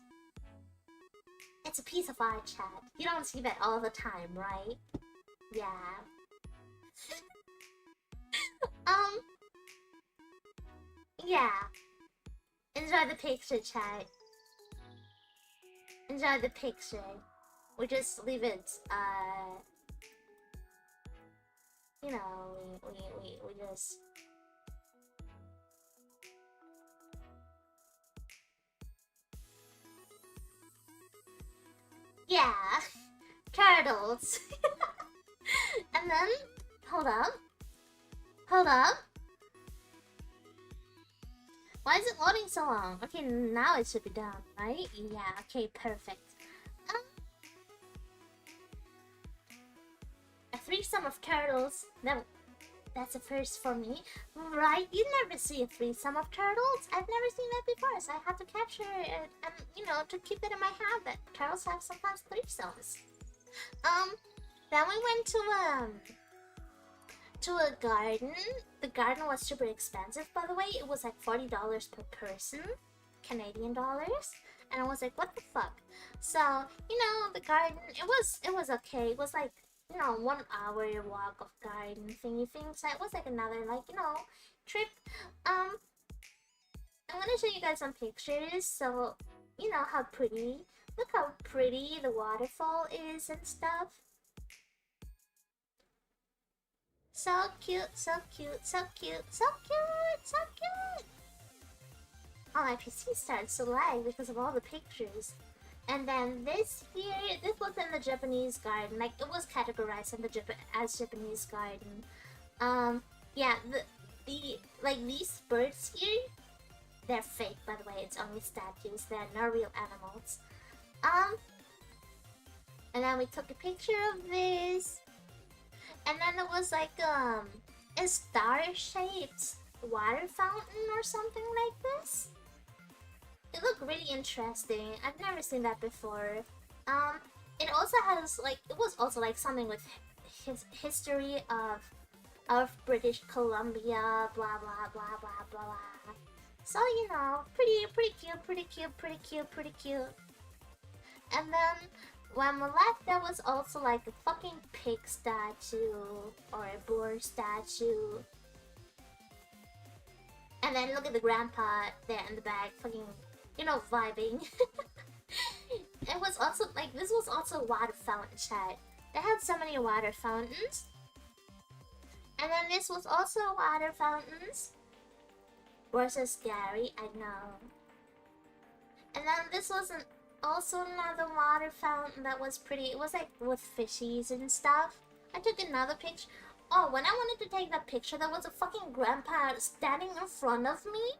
It's a piece of art, chat. You don't see that all the time, right? Yeah. Yeah. Enjoy the picture, chat. Enjoy the picture. We just leave it, you know, we just... Yeah. Turtles. And then, hold up. Hold up. Why is it loading so long? Okay, now it should be done, right? Yeah, okay, perfect. A threesome of turtles. No, that's a first for me. Right? You never see a threesome of turtles. I've never seen that before, so I had to capture it and, you know, to keep it in my head that turtles have sometimes threesomes. Then we went to a garden. The garden was super expensive, by the way. It was like $40 per person, Canadian dollars, and I was like, what the fuck? So, you know, the garden, it was okay. It was like, you know, 1 hour walk of garden thingy thing. So it was like another, like, you know, trip. I'm gonna show you guys some pictures, so you know how pretty. Look how pretty the waterfall is and stuff. So cute, so cute, so cute, so cute, so cute! Oh, my PC started to lag because of all the pictures. And then this here, this was in the Japanese garden. Like, it was categorized in the as Japanese garden. Yeah, like, these birds here, they're fake, by the way. It's only statues. They're not real animals. And then we took a picture of this. And then it was like a star-shaped water fountain or something like this. It looked really interesting. I've never seen that before. It also has like, it was also like something with history of British Columbia, blah blah blah blah blah. So you know, pretty cute, pretty cute, pretty cute, pretty cute. And then when we left, there was also like a fucking pig statue or a boar statue. And then look at the grandpa there in the back, fucking, you know, vibing. It was also like, this was also a water fountain, chat. They had so many water fountains. And then this was also water fountains. Versus scary, I know. And then this was also another water fountain that was pretty. It was like with fishies and stuff. I took another picture. Oh, when I wanted to take that picture, there was a fucking grandpa standing in front of me.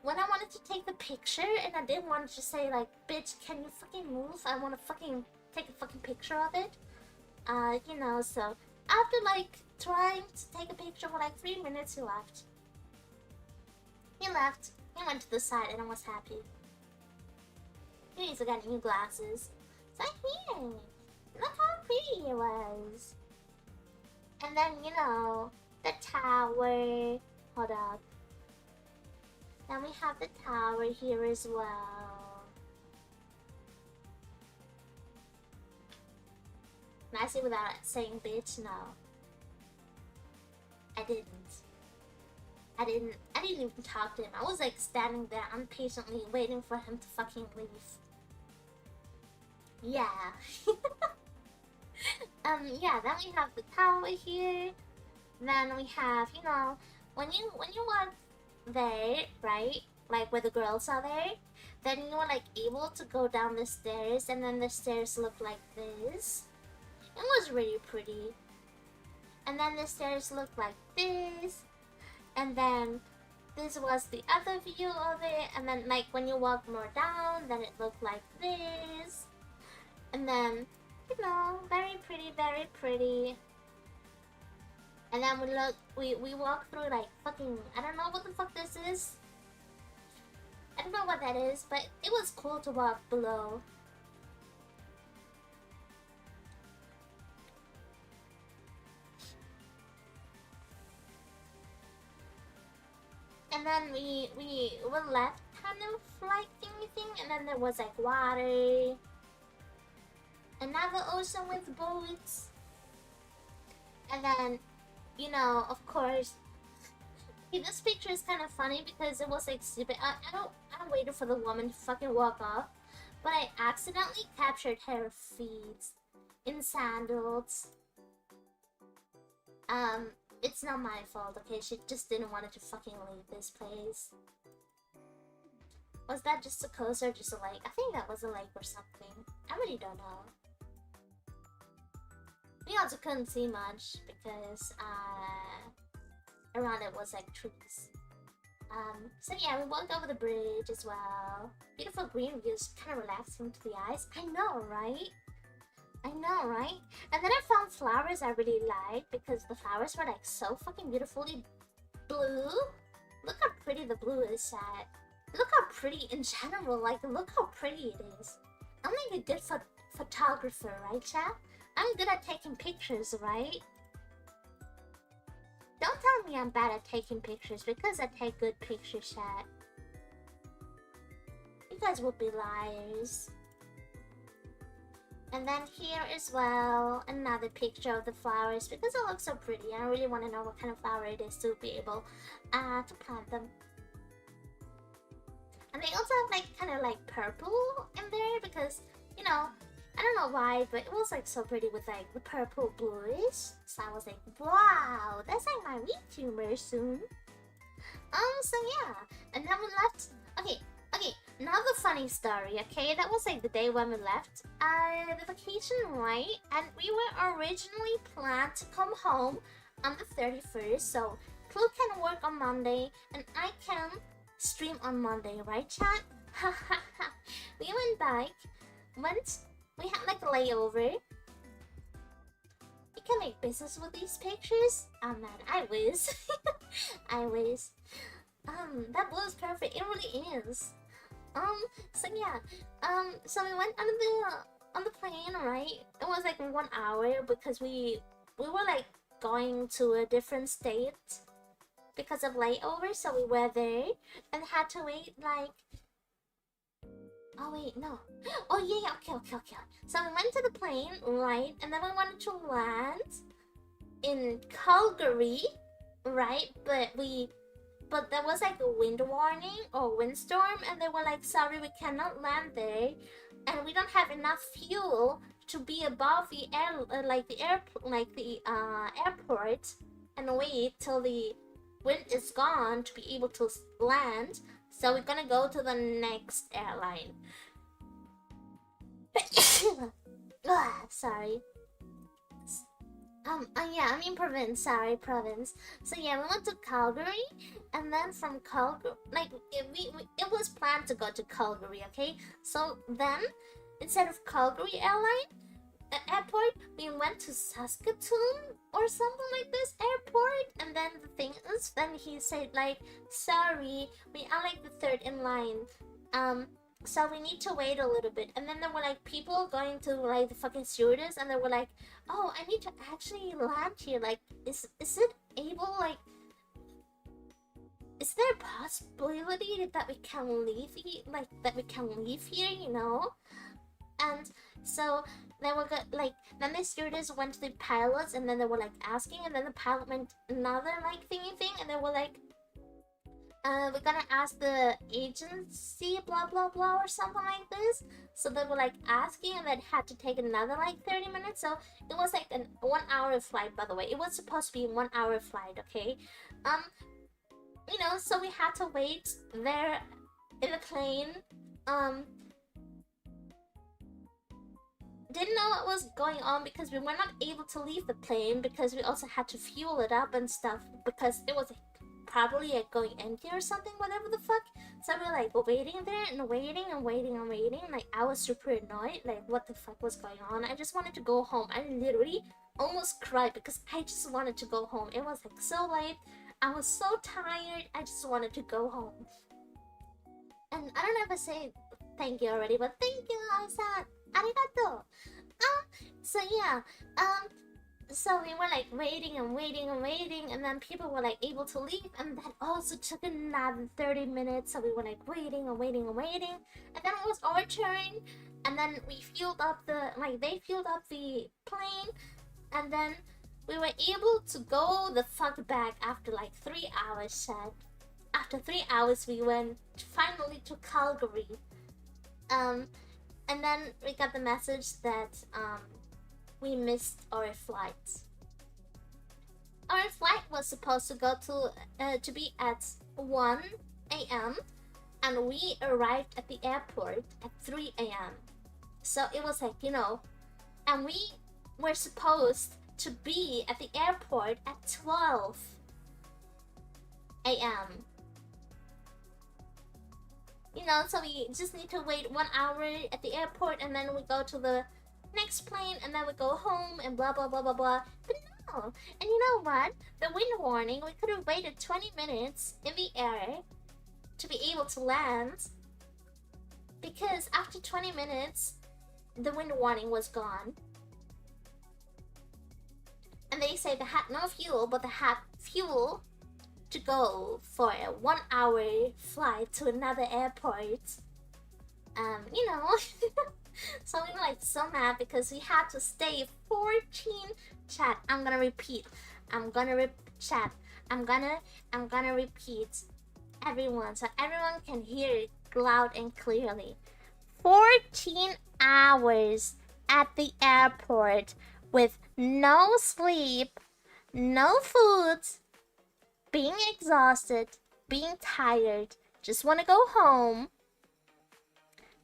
when I wanted to take the picture and I didn't want to just say like, bitch, can you fucking move? I want to fucking take a fucking picture of it. You know, so after like trying to take a picture for like 3 minutes, he left. He left. He went to the side and I was happy. He needs to get new glasses. So here, look how pretty it was. And then, you know, the tower. Hold up. Then we have the tower here as well. Nicely without saying bitch, no. I didn't even talk to him. I was like standing there impatiently waiting for him to fucking leave. Yeah. Yeah, then we have the tower here. Then we have, you know, when you walk there, right? Like where the girls are there, then you are like able to go down the stairs, and then the stairs look like this. It was really pretty. And then the stairs look like this. And then this was the other view of it. And then like when you walk more down, then it looked like this. And then, you know, very pretty, very pretty. And then we walk through like fucking, I don't know what the fuck this is. I don't know what that is, but it was cool to walk below. And then we were left kind of like anything, and then there was like water. Another ocean with boats. And then, you know, of course, this picture is kind of funny because it was like stupid. I waited for the woman to fucking walk off, but I accidentally captured her feet in sandals. It's not my fault, okay? She just didn't want to fucking leave this place. Was that just a coast or just a lake? I think that was a lake or something. I really don't know. We also couldn't see much because around it was like trees. So yeah, we walked over the bridge as well. Beautiful green views, kind of relaxing to the eyes. I know, right? I know, right? And then I found flowers I really liked because the flowers were like so fucking beautifully blue. Look how pretty the blue is, chat. Look how pretty in general, like look how pretty it is. I'm like a good photographer, right, chat? I'm good at taking pictures, right? Don't tell me I'm bad at taking pictures because I take good pictures, chat. You guys would be liars. And then here as well, another picture of the flowers because it looks so pretty. I really want to know what kind of flower it is to be able to plant them. And they also have like kind of like purple in there because, you know, I don't know why, but it was like so pretty with like the purple bluish. So I was like, wow, that's like my VTuber soon. So yeah, and then we left. Okay, now the funny story, okay? That was like the day when we left the vacation, right? And we were originally planned to come home on the 31st. So Clue can work on Monday and I can stream on Monday, right, chat? We went back, we had like a layover. You can make business with these pictures? Oh man, I wish. I wish. That blue is perfect. It really is. So yeah. So we went on the plane, right? It was like 1 hour because we were like going to a different state because of layover. So we were there and had to wait like. Oh wait, no. Oh yeah, okay. So we went to the plane, right? And then we wanted to land in Calgary, right? But there was like a wind warning or windstorm, and they were like, sorry, we cannot land there, and we don't have enough fuel to be above the airport and wait till the wind is gone to be able to land. So we're gonna go to the next airline. Sorry. Yeah, I mean province. Sorry, province. So yeah, we went to Calgary, and then from Calgary, like it was planned to go to Calgary. Okay, so then instead of Calgary airport, we went to Saskatoon or something like this airport. And then the thing is, then he said like, sorry, we are like the third in line. So we need to wait a little bit. And then there were like people going to like the fucking stewardess, and they were like, oh, I need to actually land here. Like, is it able, like, is there a possibility that we can leave here, you know? And so they were like, then the stewardess went to the pilots, and then they were like asking, and then the pilot went another like thingy thing, and they were like, we're gonna ask the agency, blah blah blah, or something like this. So they were like asking, and then had to take another like 30 minutes. So it was like an 1 hour flight, by the way. It was supposed to be a 1 hour flight, okay? You know, so we had to wait there in the plane. Didn't know what was going on because we were not able to leave the plane because we also had to fuel it up and stuff because it was probably like going empty or something, whatever the fuck. So we were like waiting there and waiting and waiting and waiting. Like I was super annoyed, like what the fuck was going on. I just wanted to go home. I literally almost cried because I just wanted to go home. It was like so late. I was so tired. I just wanted to go home. And I don't know if I say thank you already, but thank you, Aisan. Arigato. So yeah, so we were like waiting and waiting and waiting, and then people were like able to leave, and that also took another 30 minutes. So we were like waiting and waiting and waiting, and then it was our turn, and then we fueled up they fueled up the plane, and then we were able to go the fuck back after like 3 hours. Said after 3 hours we went finally to Calgary, and then we got the message that we missed our flight. Our flight was supposed to go to be at 1 a.m. and we arrived at the airport at 3 a.m. So it was like, you know, and we were supposed to be at the airport at 12 a.m. You know, so we just need to wait 1 hour at the airport, and then we go to the next plane, and then we go home, and blah blah blah blah blah. But no, and you know what? The wind warning, we could have waited 20 minutes in the air to be able to land, because after 20 minutes, the wind warning was gone. And they say they had no fuel, but they had fuel to go for a 1 hour flight to another airport. You know. So we were like so mad because we had to stay 14 chat. I'm gonna repeat. I'm gonna repeat everyone so everyone can hear it loud and clearly. 14 hours at the airport with no sleep, no food, being exhausted, being tired, just want to go home.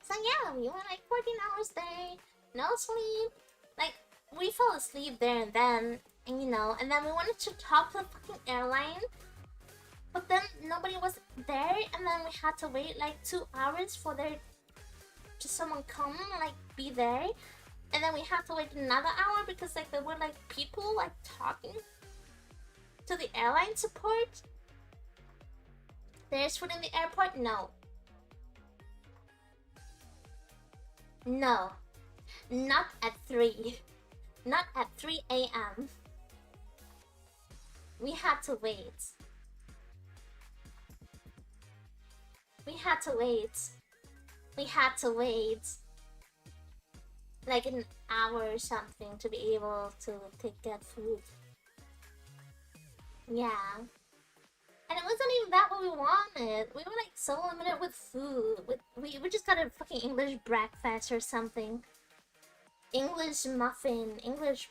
So yeah, we were like 14 hours there, no sleep. Like, we fell asleep there and then, and you know, and then we wanted to talk to the fucking airline, but then nobody was there, and then we had to wait like 2 hours for someone come and like be there, and then we had to wait another hour because like there were like people like talking to the airline support. There's food in the airport? No. No. Not at 3. Not at 3 a.m. We had to wait. We had to wait. We had to wait like an hour or something to be able to get food. Yeah. And it wasn't even that what we wanted. We were like so limited with food. We just got a fucking English breakfast or something. English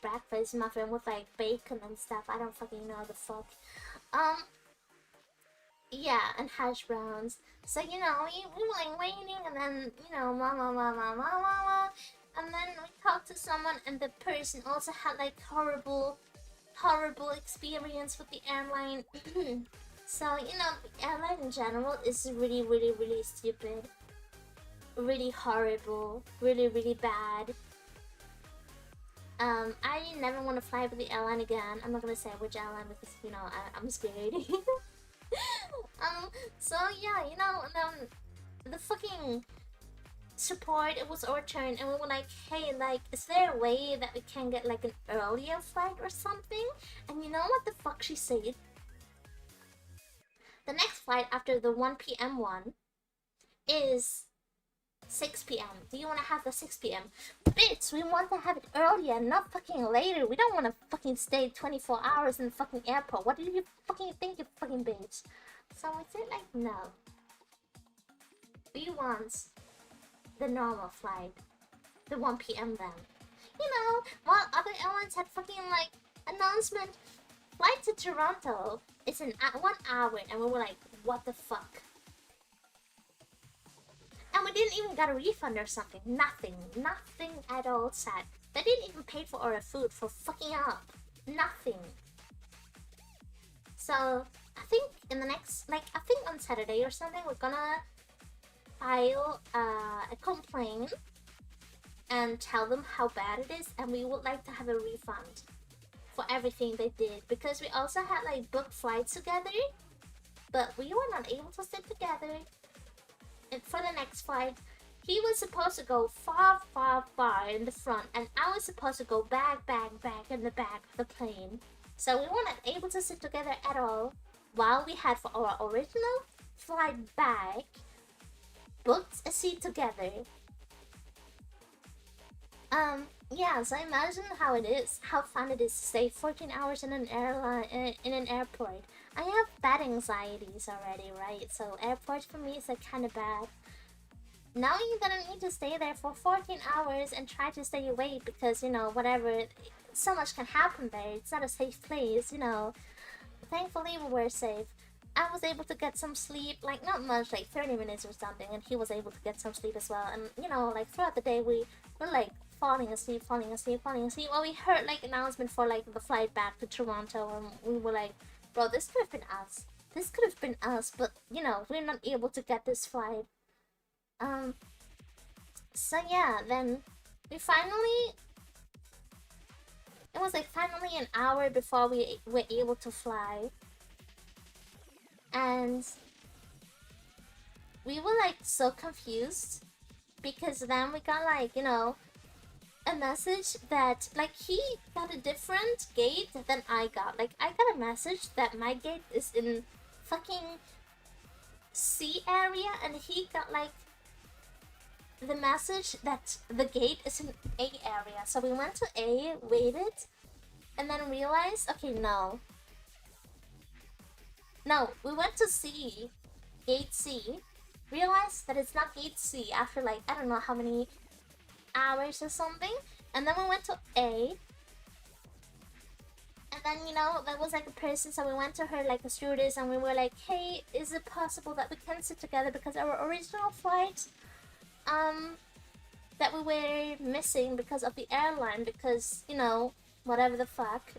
breakfast muffin with like bacon and stuff. I don't fucking know the fuck. Yeah, and hash browns. So, you know, we were like waiting, and then, you know, and then we talked to someone, and the person also had like horrible horrible experience with the airline. So, you know, the airline in general is really, really, really stupid. Really horrible. Really, really bad. I never want to fly with the airline again. I'm not gonna say which airline because, you know, I'm scared. So yeah, you know, the fucking support, it was our turn, and we were like, hey, like, is there a way that we can get like an earlier flight or something? And you know what the fuck she said? The next flight after the 1 p.m. one is 6 p.m. Do you want to have the 6 p.m.? Bitch, we want to have it earlier, not fucking later. We don't want to fucking stay 24 hours in the fucking airport. What do you fucking think, you fucking bitch? So we said like, no. We want the normal flight. The 1 p.m. then. You know, while other airlines had fucking like announcement, flight to Toronto is in 1 hour, and we were like, what the fuck? And we didn't even get a refund or something. Nothing at all said. They didn't even pay for our food for fucking up. Nothing. So I think in the next, like, I think on Saturday or something, we're gonna file a complaint and tell them how bad it is, and we would like to have a refund for everything they did, because we also had like booked flights together, but we were not able to sit together. And for the next flight, he was supposed to go far in the front, and I was supposed to go back in the back of the plane. So we were not able to sit together at all, while we had for our original flight back booked a seat together. Yeah, so imagine how it is, how fun it is to stay 14 hours in an airline, in an airport. I have bad anxieties already, right? So airports for me is like kind of bad. Knowing that I need to stay there for 14 hours and try to stay awake because, you know, whatever, so much can happen there. It's not a safe place, you know. Thankfully, we were safe. I was able to get some sleep, like not much, like 30 minutes or something, and he was able to get some sleep as well. And, you know, like throughout the day, we were like falling asleep. Well, we heard like announcement for like the flight back to Toronto, and we were like, bro, this could have been us. This could have been us, but, you know, we're not able to get this flight. So yeah, then we finally, it was like finally an hour before we were able to fly. And we were like so confused, because then we got like, you know, a message that like he got a different gate than I got. Like I got a message that my gate is in fucking C area, and he got like the message that the gate is in A area. So we went to A, waited, and then realized, okay, no, we went to C, gate C, realized that it's not gate C after like, I don't know how many hours or something. And then we went to A, and then, you know, there was like a person, so we went to her, like a stewardess, and we were like, hey, is it possible that we can sit together, because our original flight that we were missing because of the airline, because, you know, whatever the fuck,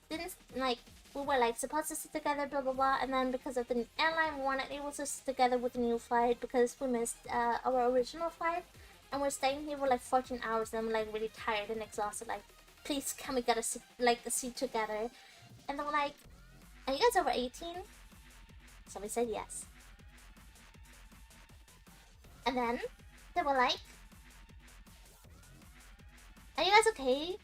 didn't, like, we were like supposed to sit together, blah blah blah, and then because of the airline, we weren't able to sit together with the new flight because we missed our original flight, and we're staying here for like 14 hours, and I'm like really tired and exhausted, like, please can we get a seat together? And they were like, are you guys over 18? So we said yes. And then they were like, are you guys okay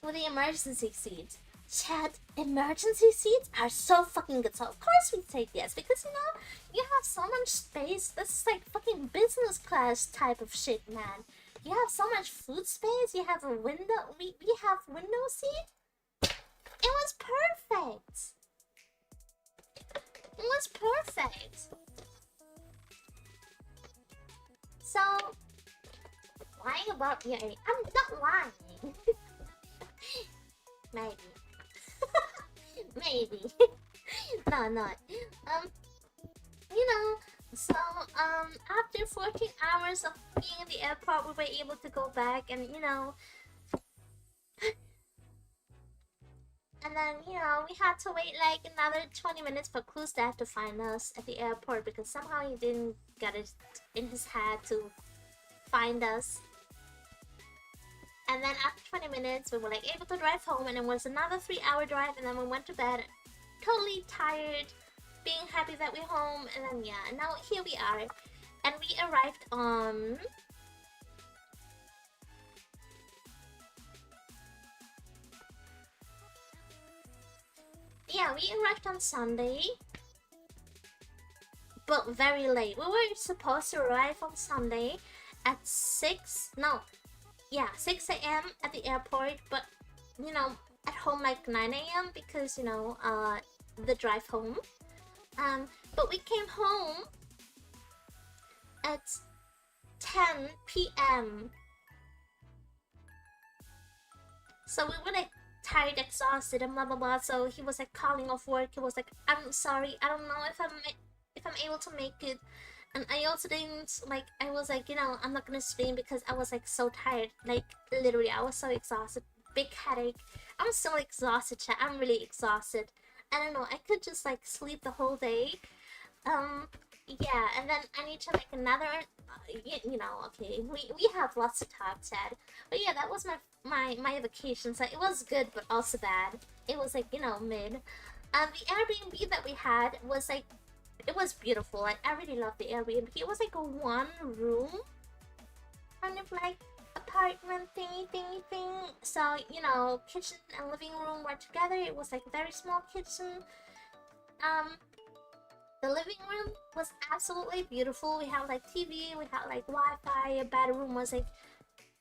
with the emergency seat? Chat, emergency seats are so fucking good. So of course we say yes, because, you know, you have so much space. This is like fucking business class type of shit, man. You have so much food space. You have a window. We have window seat. It was perfect. It was perfect. So lying about yeah, I'm not lying. Maybe. Maybe. No, not. You know, so, after 14 hours of being in the airport, we were able to go back, and, you know, And then, you know, we had to wait like another 20 minutes for Clue's dad to find us at the airport because somehow he didn't get it in his head to find us. And then after 20 minutes, we were like able to drive home, and it was another 3-hour drive, and then we went to bed, totally tired, being happy that we're home, and then yeah, and now here we are. And we arrived on... Yeah, we arrived on Sunday, but very late. We were supposed to arrive on Sunday at 6 a.m. at the airport, but you know, at home like 9 a.m. because you know, the drive home. But we came home at 10 p.m. So we were like tired, exhausted, and blah blah blah. So he was like calling off work. He was like, "I'm sorry, I don't know if I'm able to make it." And I also didn't like. I was like, you know, I'm not gonna stream because I was like so tired. Like literally, I was so exhausted. Big headache. I'm so exhausted, chat. I'm really exhausted. I don't know. I could just like sleep the whole day. Yeah, and then I need to make another. You know, okay. We have lots to talk, chat. But yeah, that was my vacation. So it was good, but also bad. It was like, you know, mid. The Airbnb that we had was like, it was beautiful. Like I really loved the Airbnb. It was like a one room kind of like apartment thingy thing. So, you know, kitchen and living room were together. It was like a very small kitchen. The living room was absolutely beautiful. We had like TV, we had like Wi-Fi. A bedroom was like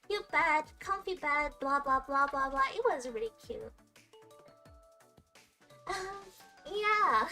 cute bed, comfy bed, blah blah blah blah blah. It was really cute. Yeah.